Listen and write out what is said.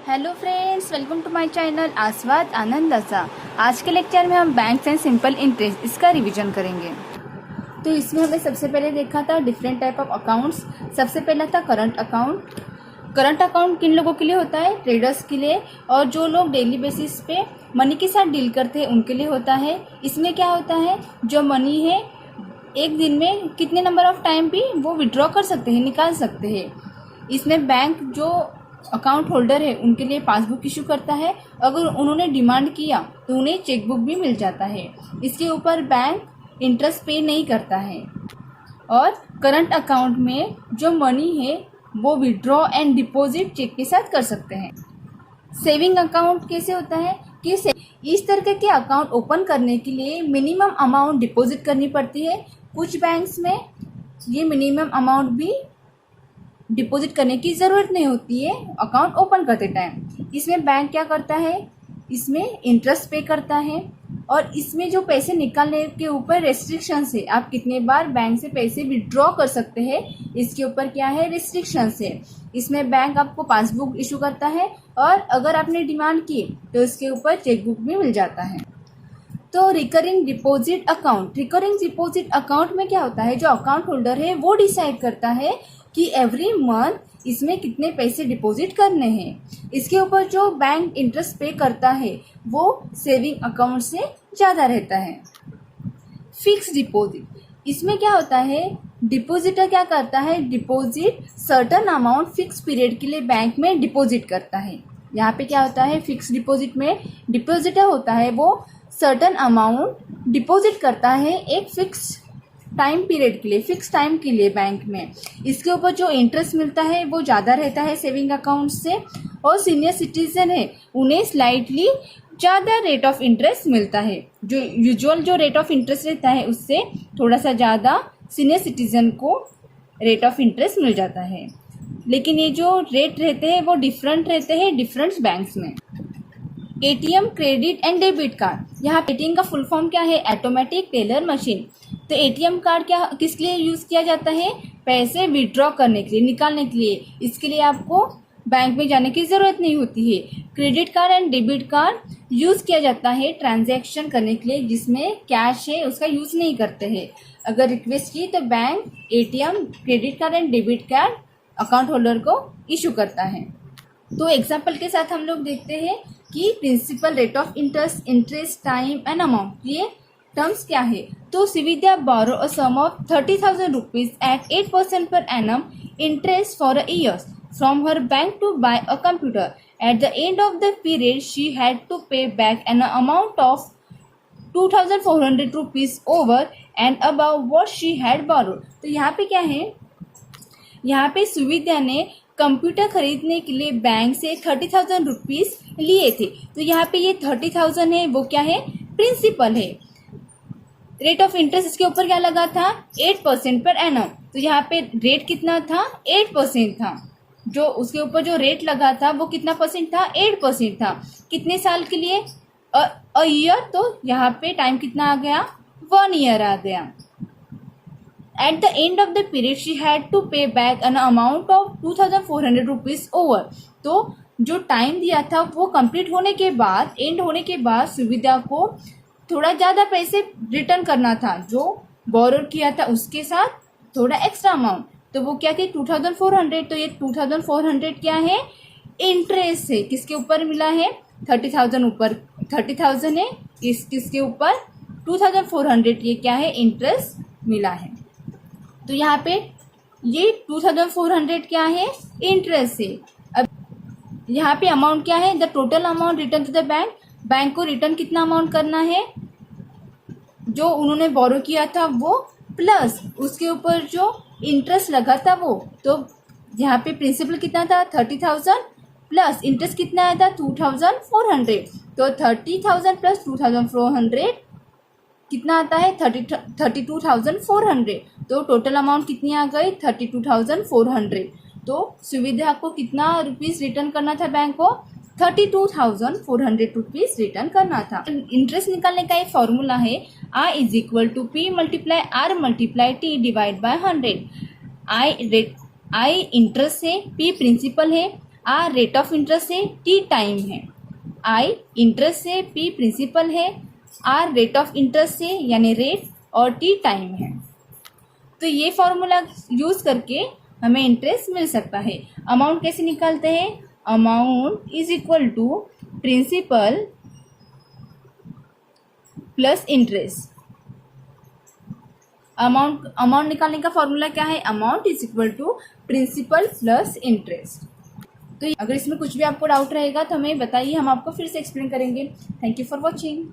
Hello friends, welcome to my channel Aaswad Anandasa. आज के lecture में हम बैंक एंड सिंपल इंटरेस्ट इसका रिवीजन करेंगे। तो इसमें हमने सबसे पहले देखा था डिफरेंट टाइप ऑफ अकाउंट्स। सबसे पहला था करंट अकाउंट। करंट अकाउंट किन लोगों के लिए होता है? ट्रेडर्स के लिए, और जो लोग डेली बेसिस पे मनी के साथ डील करते हैं उनके लिए होता है। इसमें क्या होता है, जो मनी है एक दिन में कितने नंबर ऑफ टाइम भी वो विड्रॉ कर सकते हैं, निकाल सकते हैं। इसमें बैंक जो अकाउंट होल्डर है उनके लिए पासबुक इशू करता है। अगर उन्होंने डिमांड किया तो उन्हें चेकबुक भी मिल जाता है। इसके ऊपर बैंक इंटरेस्ट पे नहीं करता है। और करंट अकाउंट में जो मनी है वो विड्रॉ एंड डिपॉजिट चेक के साथ कर सकते हैं। सेविंग अकाउंट कैसे होता है कि इस तरह के अकाउंट ओपन करने के लिए मिनिमम अमाउंट डिपॉजिट करनी पड़ती है। कुछ बैंक्स में ये मिनिमम अमाउंट भी डिपॉजिट करने की ज़रूरत नहीं होती है अकाउंट ओपन करते टाइम। इसमें बैंक क्या करता है, इसमें इंटरेस्ट पे करता है। और इसमें जो पैसे निकालने के ऊपर रेस्ट्रिक्शंस है, आप कितने बार बैंक से पैसे विड्रॉ कर सकते हैं, इसके ऊपर क्या है, रिस्ट्रिक्शंस है। इसमें बैंक आपको पासबुक इशू करता है, और अगर आपने डिमांड की तो इसके ऊपर चेकबुक भी मिल जाता है। तो recurring deposit account, recurring deposit account में क्या होता है, जो अकाउंट होल्डर है वो डिसाइड करता है कि एवरी मंथ इसमें कितने पैसे डिपॉजिट करने हैं। इसके ऊपर जो बैंक इंटरेस्ट पे करता है वो सेविंग अकाउंट से ज़्यादा रहता है। फिक्स डिपॉजिट, इसमें क्या होता है, डिपॉजिटर क्या करता है, deposit certain amount fix period के लिए बैंक में डिपॉजिट करता है। यहाँ पे क्या होता है, फिक्स डिपॉजिट में डिपॉजिटर होता है वो सर्टन अमाउंट डिपॉजिट करता है एक फिक्स टाइम पीरियड के लिए, फिक्स टाइम के लिए बैंक में। इसके ऊपर जो इंटरेस्ट मिलता है वो ज़्यादा रहता है सेविंग अकाउंट से। और सीनियर सिटीजन है उन्हें स्लाइटली ज़्यादा रेट ऑफ इंटरेस्ट मिलता है। जो यूजुअल जो रेट ऑफ इंटरेस्ट रहता है उससे थोड़ा सा ज़्यादा सीनियर सिटीजन को रेट ऑफ इंटरेस्ट मिल जाता है। लेकिन ये जो रेट रहते हैं वो डिफरेंट रहते हैं डिफरेंट बैंक्स में। ATM, credit and debit card. यहाँ एटीएम का फुल फॉर्म क्या है, ऑटोमेटिक टेलर मशीन। तो एटीएम कार्ड क्या किस लिए यूज़ किया जाता है, पैसे विड्रॉ करने के लिए, निकालने के लिए। इसके लिए आपको बैंक में जाने की ज़रूरत नहीं होती है। Credit card and debit card use किया जाता है ट्रांजैक्शन करने के लिए, जिसमें कैश है उसका यूज़ नहीं करते हैं। अगर रिक्वेस्ट की तो bank ATM, credit card and debit card account holder को इशू करता है। तो एग्जाम्पल के साथ हम लोग देखते हैं कि principal, rate of interest, interest, time and amount, ये टर्म्स क्या है। तो Srividya borrow a sum of 30,000 rupees at 8% per annum interest for a year from her bank to buy a computer. At the end of the period, she had to pay back an amount of 2,400 rupees over and above what she had borrowed. तो यहाँ पे क्या है, यहाँ पे सुविद्या ने computer खरीदने के लिए बैंक से 30,000 रुपीज़ लिए थे। तो यहाँ पे ये 30,000 है वो क्या है, प्रिंसिपल है। रेट ऑफ इंटरेस्ट इसके ऊपर क्या लगा था, 8% पर एनम। तो यहाँ पे रेट कितना था, 8% था। जो उसके ऊपर जो रेट लगा था वो कितना परसेंट था, 8% था। कितने साल के लिए, अ ईयर। तो यहाँ पे टाइम कितना आ गया, 1 ईयर आ गया। At the end of the period, she had to pay back an amount of 2,400 rupees over. तो जो टाइम दिया था वो कंप्लीट होने के बाद, एंड होने के बाद सुविधा को थोड़ा ज़्यादा पैसे रिटर्न करना था। जो बोरो किया था उसके साथ थोड़ा एक्स्ट्रा अमाउंट, तो वो क्या थी, 2,400। तो ये 2,400 क्या है, इंटरेस्ट है। किसके ऊपर मिला है, 30,000 ऊपर 30,000 है, किसके ऊपर 2,400, ये क्या है, इंटरेस्ट मिला है। तो यहाँ पे ये 2,400 क्या है, इंटरेस्ट है। अब यहाँ पे अमाउंट क्या है, the total amount return to the bank. Bank को रिटर्न कितना अमाउंट करना है, जो उन्होंने बोरो किया था वो, प्लस उसके ऊपर जो इंटरेस्ट लगा था वो। तो यहाँ पे प्रिंसिपल कितना था, 30,000 प्लस इंटरेस्ट कितना आया था, 2,400। तो 30,000 प्लस 2,400 कितना आता है, 32,400। तो टोटल अमाउंट कितनी आ गई, 32,400। तो सुविधा को कितना रुपीस रिटर्न करना था बैंक को, 32,400 रुपीज रिटर्न करना था। इंटरेस्ट निकालने का एक फॉर्मूला है, I is equal to P multiply R multiply T divide by 100। I interest है, P प्रिंसिपल है, आर रेट ऑफ इंटरेस्ट है, टी टाइम है, आई इंटरेस्ट है, पी प्रिंसिपल है, आर रेट ऑफ इंटरेस्ट है यानी रेट और टी टाइम है। तो ये फॉर्मूला यूज करके हमें इंटरेस्ट मिल सकता है। अमाउंट कैसे निकालते हैं? Amount is equal to principal plus interest. Amount निकालने का फॉर्मूला क्या है? Amount is equal to principal plus interest. तो अगर इसमें कुछ भी आपको डाउट रहेगा तो हमें बताइए, हम आपको फिर से एक्सप्लेन करेंगे। Thank you for watching.